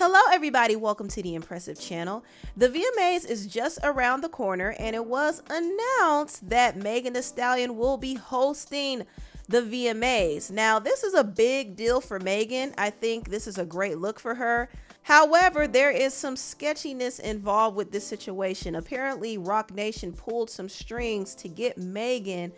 Hello everybody, welcome to the Empressive channel. The VMAs is just around the corner and it was announced that Megan Thee Stallion will be hosting the VMAs. Now this is a big deal for Megan. I think this is a great look for her. However, there is some sketchiness involved with this situation. Apparently Roc Nation pulled some strings to get Megan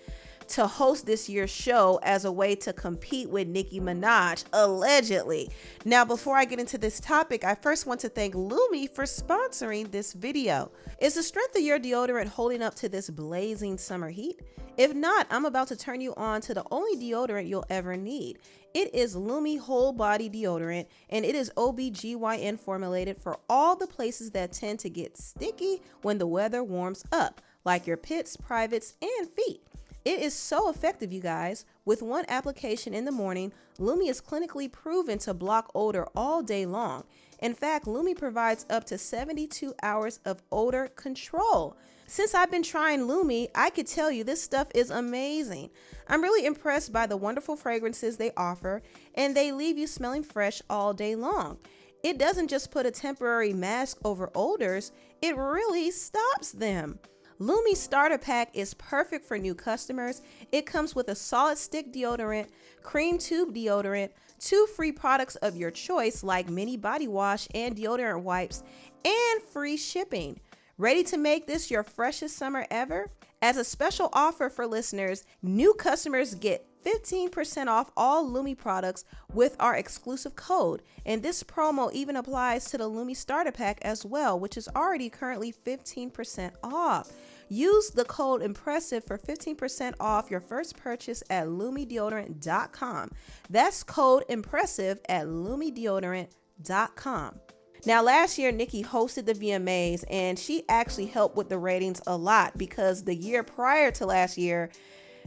to host this year's show as a way to compete with Nicki Minaj, allegedly. Now, before I get into this topic, I first want to thank Lumi for sponsoring this video. Is the strength of your deodorant holding up to this blazing summer heat? If not, I'm about to turn you on to the only deodorant you'll ever need. It is Lumi Whole Body Deodorant, and it is OBGYN formulated for all the places that tend to get sticky when the weather warms up, like your pits, privates, and feet. It is so effective, you guys. With one application in the morning, Lumi is clinically proven to block odor all day long. In fact, Lumi provides up to 72 hours of odor control. Since I've been trying Lumi, I could tell you this stuff is amazing. I'm really impressed by the wonderful fragrances they offer, and they leave you smelling fresh all day long. It doesn't just put a temporary mask over odors, it really stops them. Lumi Starter Pack is perfect for new customers. It comes with a solid stick deodorant, cream tube deodorant, 2 free products of your choice like mini body wash and deodorant wipes, and free shipping. Ready to make this your freshest summer ever? As a special offer for listeners, new customers get 15% off all Lumi products with our exclusive code. And this promo even applies to the Lumi Starter Pack as well, which is already currently 15% off. Use the code Empressive for 15% off your first purchase at lumideodorant.com. That's code Empressive at lumideodorant.com. Now, last year, Nicki hosted the VMAs, and she actually helped with the ratings a lot because the year prior to last year,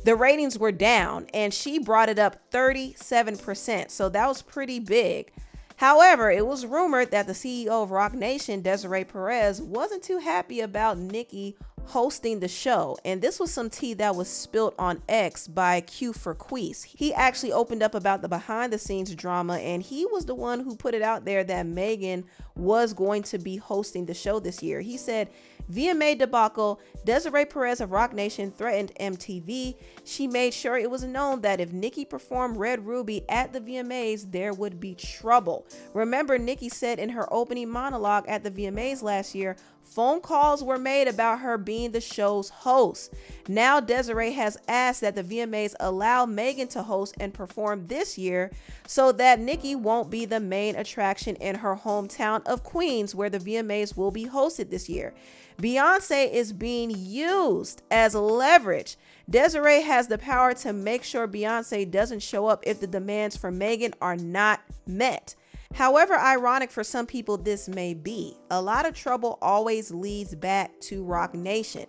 the ratings were down, and she brought it up 37%. So that was pretty big. However, it was rumored that the CEO of Roc Nation, Desiree Perez, wasn't too happy about Nicki hosting the show, and this was some tea that was spilled on X by Q for Queese. He actually opened up about the behind the scenes drama, and he was the one who put it out there that Megan was going to be hosting the show this year. He said, VMA debacle, Desiree Perez of Roc Nation threatened MTV. She made sure it was known that if Nicki performed Red Ruby at the VMAs, there would be trouble. Remember, Nicki said in her opening monologue at the VMAs last year, phone calls were made about her being the show's host. Now Desiree has asked that the VMAs allow Megan to host and perform this year so that Nicki won't be the main attraction in her hometown of Queens, where the VMAs will be hosted this year. Beyonce is being used as leverage. Desiree has the power to make sure Beyonce doesn't show up if the demands for Megan are not met. However ironic for some people this may be, a lot of trouble always leads back to Roc Nation.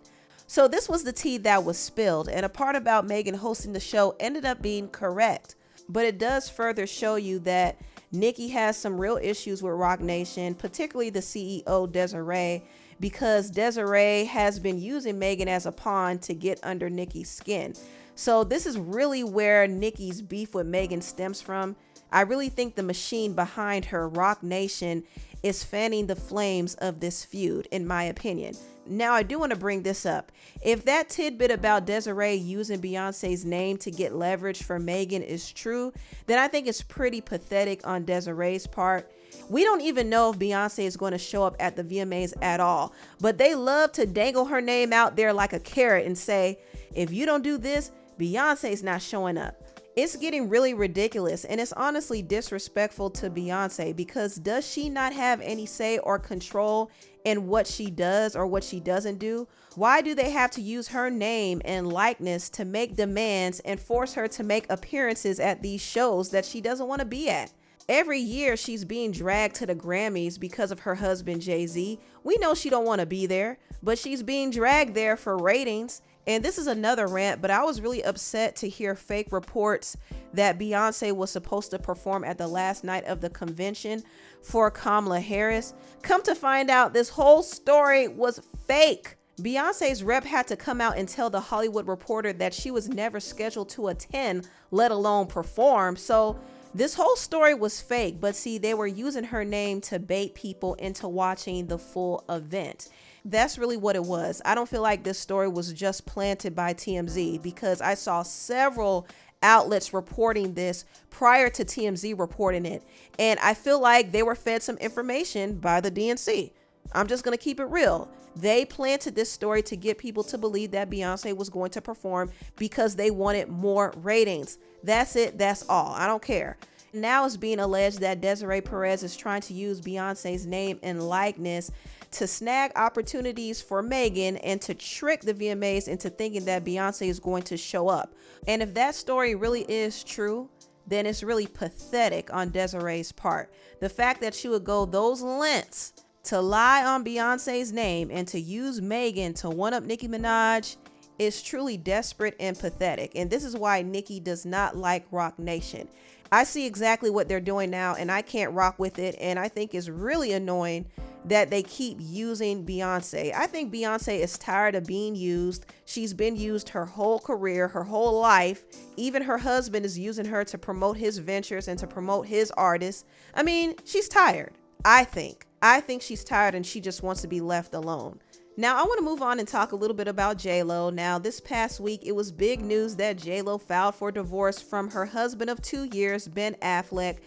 So this was the tea that was spilled, and a part about Megan hosting the show ended up being correct. But it does further show you that Nicki has some real issues with Roc Nation, particularly the CEO Desiree, because Desiree has been using Megan as a pawn to get under Nicki's skin. So this is really where Nicki's beef with Megan stems from. I really think the machine behind her, Roc Nation, is fanning the flames of this feud, in my opinion. Now, I do want to bring this up. If that tidbit about Desiree using Beyonce's name to get leverage for Megan is true, then I think it's pretty pathetic on Desiree's part. We don't even know if Beyonce is going to show up at the VMAs at all, but they love to dangle her name out there like a carrot and say, if you don't do this, Beyonce's not showing up. It's getting really ridiculous, and it's honestly disrespectful to Beyonce, because does she not have any say or control in what she does or what she doesn't do? Why do they have to use her name and likeness to make demands and force her to make appearances at these shows that she doesn't want to be at? Every year she's being dragged to the Grammys because of her husband Jay-Z. We know she don't want to be there, but she's being dragged there for ratings. And this is another rant, but I was really upset to hear fake reports that Beyonce was supposed to perform at the last night of the convention for Kamala Harris. Come to find out, this whole story was fake. Beyonce's rep had to come out and tell the Hollywood Reporter that she was never scheduled to attend, let alone perform. So This whole story was fake, but see, they were using her name to bait people into watching the full event. That's really what it was. I don't feel like this story was just planted by TMZ, because I saw several outlets reporting this prior to TMZ reporting it. And I feel like they were fed some information by the DNC. I'm just going to keep it real. They planted this story to get people to believe that Beyonce was going to perform because they wanted more ratings. That's it. That's all. I don't care. Now it's being alleged that Desiree Perez is trying to use Beyonce's name and likeness to snag opportunities for Megan and to trick the VMAs into thinking that Beyonce is going to show up. And if that story really is true, then it's really pathetic on Desiree's part. The fact that she would go those lengths to lie on Beyonce's name and to use Megan to one-up Nicki Minaj is truly desperate and pathetic. And this is why Nicki does not like Roc Nation. I see exactly what they're doing now, and I can't rock with it. And I think it's really annoying that they keep using Beyonce. I think Beyonce is tired of being used. She's been used her whole career, her whole life. Even her husband is using her to promote his ventures and to promote his artists. I mean, she's tired, I think. I think she's tired and she just wants to be left alone. Now, I want to move on and talk a little bit about J-Lo. Now, this past week, it was big news that J-Lo filed for divorce from her husband of 2 years, Ben Affleck.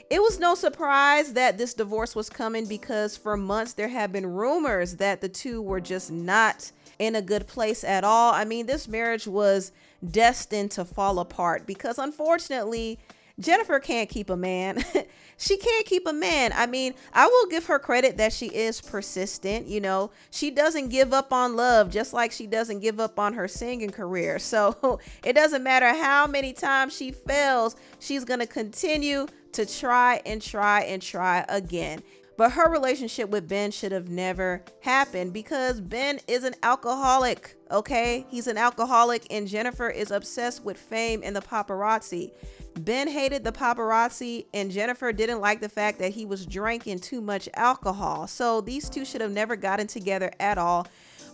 It was no surprise that this divorce was coming because for months there have been rumors that the two were just not in a good place at all. I mean, this marriage was destined to fall apart because unfortunately, Jennifer can't keep a man. She can't keep a man. I mean, I will give her credit that she is persistent. You know, she doesn't give up on love, just like she doesn't give up on her singing career. So it doesn't matter how many times she fails, she's going to continue to try and try and try again. But her relationship with Ben should have never happened because Ben is an alcoholic, okay? He's an alcoholic, and Jennifer is obsessed with fame and the paparazzi. Ben hated the paparazzi, and Jennifer didn't like the fact that he was drinking too much alcohol. So these two should have never gotten together at all.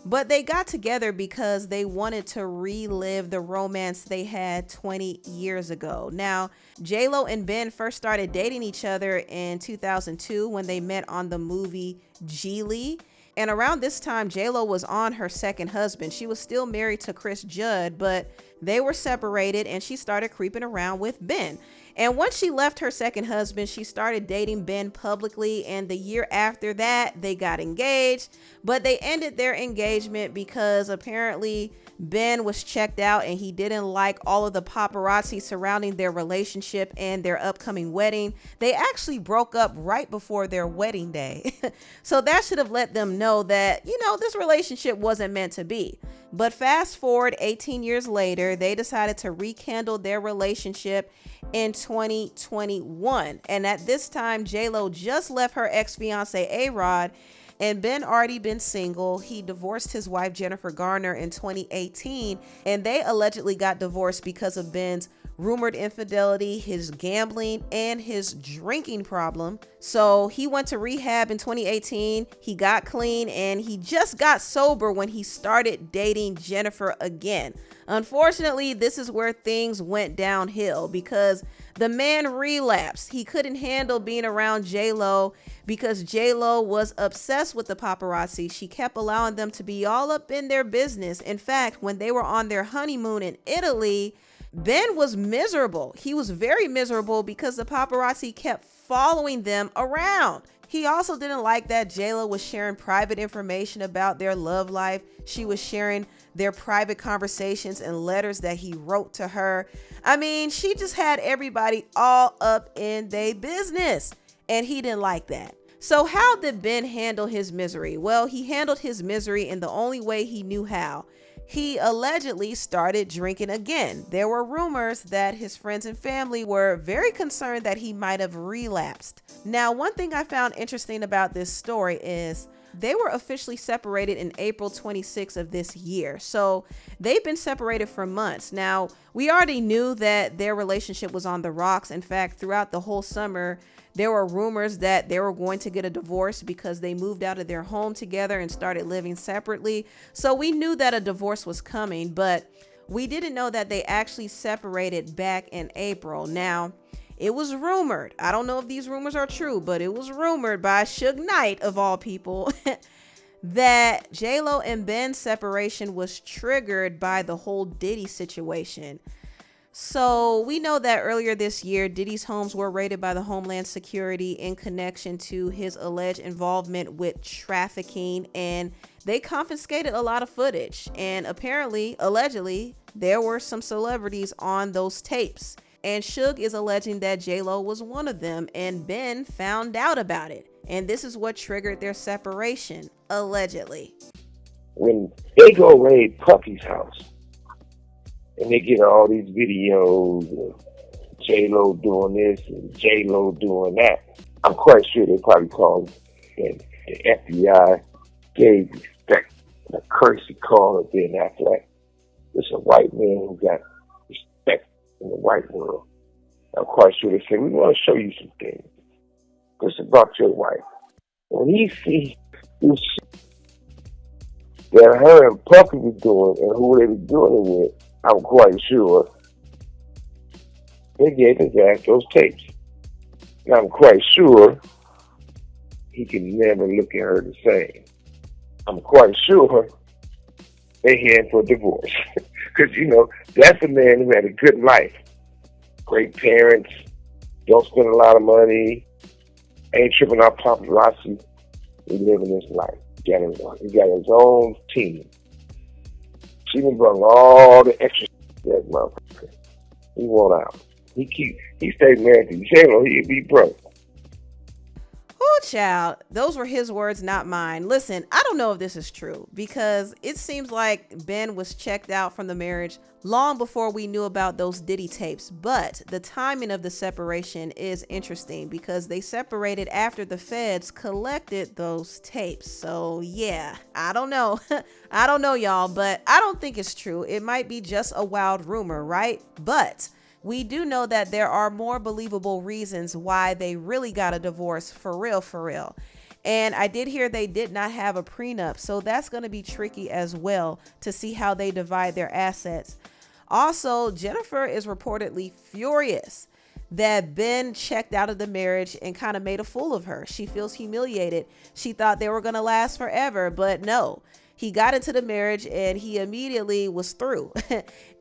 But they got together because they wanted to relive the romance they had 20 years ago. Now, J-Lo and Ben first started dating each other in 2002 when they met on the movie Geely. And around this time, J-Lo was on her second husband. She was still married to Chris Judd, but they were separated and she started creeping around with Ben. And once she left her second husband, she started dating Ben publicly. And the year after that, they got engaged, but they ended their engagement because apparently Ben was checked out and he didn't like all of the paparazzi surrounding their relationship and their upcoming wedding. They actually broke up right before their wedding day. So that should have let them know that, you know, this relationship wasn't meant to be. But fast forward 18 years later, they decided to rekindle their relationship in 2021. And at this time, J-Lo just left her ex-fiance A-Rod, and Ben already been single. He divorced his wife Jennifer Garner in 2018, and they allegedly got divorced because of Ben's rumored infidelity, his gambling, and his drinking problem. So he went to rehab in 2018. He got clean and he just got sober when he started dating Jennifer again. Unfortunately, this is where things went downhill because the man relapsed. He couldn't handle being around J-Lo because J-Lo was obsessed with the paparazzi. She kept allowing them to be all up in their business. In fact, when they were on their honeymoon in Italy, Ben was miserable. He was very miserable because the paparazzi kept following them around. He also didn't like that J-Lo was sharing private information about their love life. She was sharing their private conversations and letters that he wrote to her. I mean, she just had everybody all up in their business, and he didn't like that. So how did Ben handle his misery? Well, he handled his misery in the only way he knew how. He allegedly started drinking again. There were rumors that his friends and family were very concerned that he might have relapsed. Now, one thing I found interesting about this story is they were officially separated in April 26th of this year. So they've been separated for months. Now, we already knew that their relationship was on the rocks. In fact, throughout the whole summer, there were rumors that they were going to get a divorce because they moved out of their home together and started living separately. So we knew that a divorce was coming, but we didn't know that they actually separated back in April. Now, it was rumored, I don't know if these rumors are true, but it was rumored by Suge Knight of all people that J-Lo and Ben's separation was triggered by the whole Diddy situation. So we know that earlier this year, Diddy's homes were raided by the Homeland Security in connection to his alleged involvement with trafficking, and they confiscated a lot of footage. And apparently, allegedly, there were some celebrities on those tapes. And Suge is alleging that J-Lo was one of them, and Ben found out about it. And this is what triggered their separation, allegedly. When they go raid Puffy's house, and they get all these videos of J-Lo doing this and J-Lo doing that, I'm quite sure they probably called and the FBI gave respect, a courtesy call to Ben Affleck. This is a white man who got respect in the white world. I'm quite sure they said, we want to show you some things. This is about your wife. When he sees this shit that her and Puffy was doing and who they were doing it with, I'm quite sure they gave his ass those tapes. And I'm quite sure he can never look at her the same. I'm quite sure they heading for a divorce. Because, that's a man who had a good life. Great parents, don't spend a lot of money, ain't tripping out paparazzi. He living his life. He got his own team. She done brought all the extra that motherfucker. He won't out. He stayed married to J-Lo, he'd be broke. Oh, child. Those were his words, not mine. Listen, I don't know if this is true because it seems like Ben was checked out from the marriage long before we knew about those Diddy tapes. But the timing of the separation is interesting because they separated after the feds collected those tapes. So yeah, I don't know. I don't know, y'all, but I don't think it's true. It might be just a wild rumor, right? But we do know that there are more believable reasons why they really got a divorce for real, for real. And I did hear they did not have a prenup, so that's going to be tricky as well to see how they divide their assets. Also, Jennifer is reportedly furious that Ben checked out of the marriage and kind of made a fool of her. She feels humiliated. She thought they were going to last forever, but no. He got into the marriage and he immediately was through.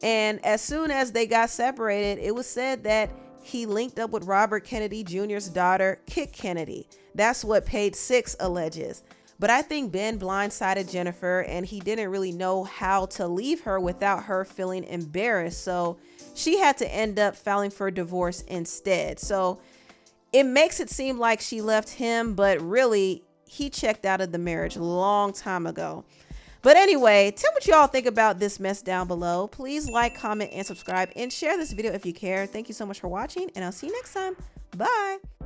And as soon as they got separated, it was said that he linked up with Robert Kennedy Jr.'s daughter, Kit Kennedy. That's what Page 6 alleges. But I think Ben blindsided Jennifer and he didn't really know how to leave her without her feeling embarrassed. So she had to end up filing for divorce instead. So it makes it seem like she left him, but really he checked out of the marriage a long time ago. But anyway, tell what y'all think about this mess down below. Please like, comment, and subscribe, and share this video if you care. Thank you so much for watching, and I'll see you next time. Bye.